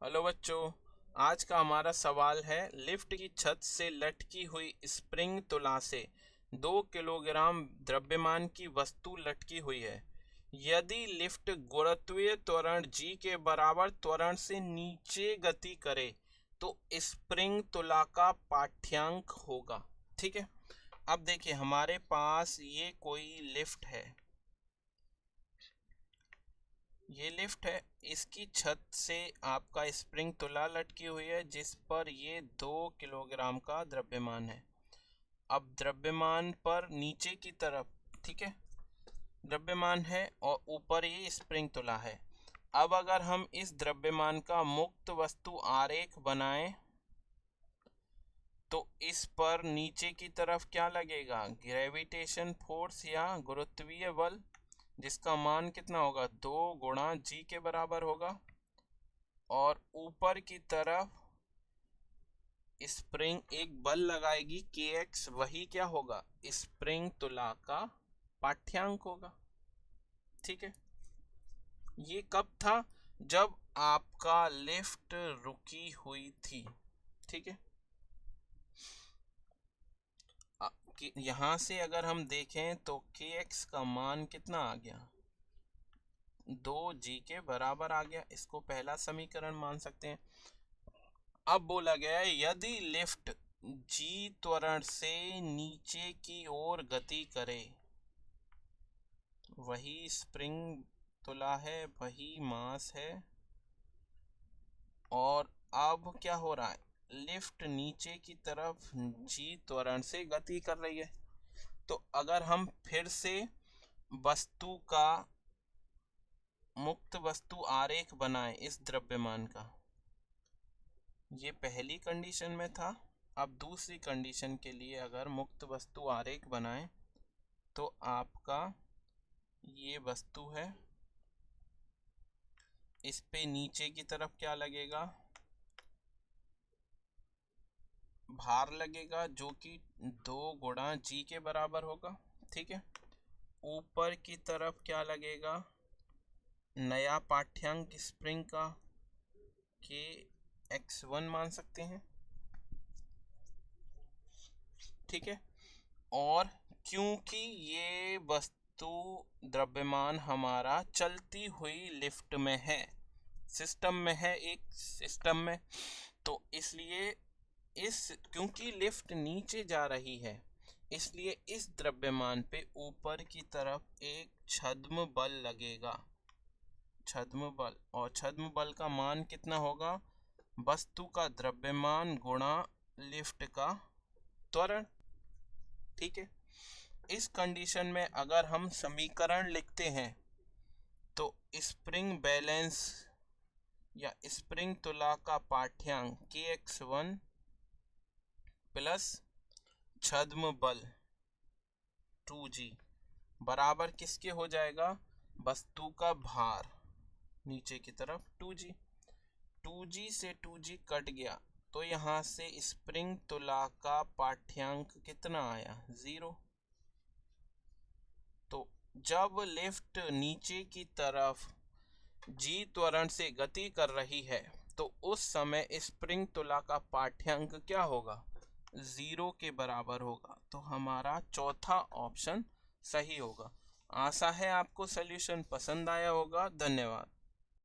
Hello बच्चों, आज का हमारा सवाल है लिफ्ट की छत से लटकी हुई स्प्रिंग तुला से 2 किलोग्राम द्रव्यमान की वस्तु लटकी हुई है। यदि लिफ्ट गुरुत्वीय त्वरण g के बराबर त्वरण से नीचे गति करे तो स्प्रिंग तुला का पाठ्यांक होगा। ठीक है, अब देखिए हमारे पास ये कोई लिफ्ट है, ये लिफ्ट है, इसकी छत से आपका स्प्रिंग तुला लटकी हुई है जिस पर ये 2 किलोग्राम का द्रव्यमान है। अब द्रव्यमान पर नीचे की तरफ, ठीक है, द्रव्यमान है और ऊपर ये स्प्रिंग तुला है। अब अगर हम इस द्रव्यमान का मुक्त वस्तु आरेख बनाएं तो इस पर नीचे की तरफ क्या लगेगा, ग्रेविटेशन फोर्स या गुरुत्वीय बल, जिसका मान कितना होगा, 2 गुणा जी के बराबर होगा। और ऊपर की तरफ स्प्रिंग एक बल लगाएगी kx, वही क्या होगा, स्प्रिंग तुला का पाठ्यांक होगा। ठीक है, ये कब था, जब आपका लिफ्ट रुकी हुई थी। ठीक है, यहां से अगर हम देखें तो kx का मान कितना आ गया, 2g के बराबर आ गया। इसको पहला समीकरण मान सकते हैं। अब बोला गया है यदि लिफ्ट g त्वरण से नीचे की ओर गति करे, वही स्प्रिंग तुला है, वही मास है, और अब क्या हो रहा है, लिफ्ट नीचे की तरफ g त्वरण से गति कर रही है। तो अगर हम फिर से वस्तु का मुक्त वस्तु आरेख बनाएं इस द्रव्यमान का, ये पहली कंडीशन में था। अब दूसरी कंडीशन के लिए अगर मुक्त वस्तु आरेख बनाएं तो आपका ये वस्तु है, इस पे नीचे की तरफ क्या लगेगा, भार लगेगा, जो कि 2 गुणा जी के बराबर होगा। ठीक है, ऊपर की तरफ क्या लगेगा, नया पाठ्यांक स्प्रिंग का के x1 मान सकते हैं। ठीक है, और क्योंकि ये वस्तु द्रव्यमान हमारा चलती हुई लिफ्ट में है, सिस्टम में है, एक सिस्टम में, तो इसलिए क्योंकि लिफ्ट नीचे जा रही है, इसलिए इस द्रव्यमान पे ऊपर की तरफ एक छद्म बल लगेगा, छद्म बल। और छद्म बल का मान कितना होगा, वस्तु का द्रव्यमान गुणा लिफ्ट का त्वरण। ठीक है, इस कंडीशन में अगर हम समीकरण लिखते हैं तो स्प्रिंग बैलेंस या स्प्रिंग तुला का पाठ्यांक kx1 प्लस छद्म बल 2g बराबर किसके हो जाएगा, वस्तु का भार नीचे की तरफ 2g। 2g से 2g कट गया तो यहाँ से स्प्रिंग तुला का पाठ्यांक कितना आया, 0। तो जब लिफ्ट नीचे की तरफ g त्वरण से गति कर रही है तो उस समय स्प्रिंग तुला का पाठ्यांक क्या होगा, 0 के बराबर होगा। तो हमारा चौथा ऑप्शन सही होगा। आशा है आपको सॉल्यूशन पसंद आया होगा। धन्यवाद।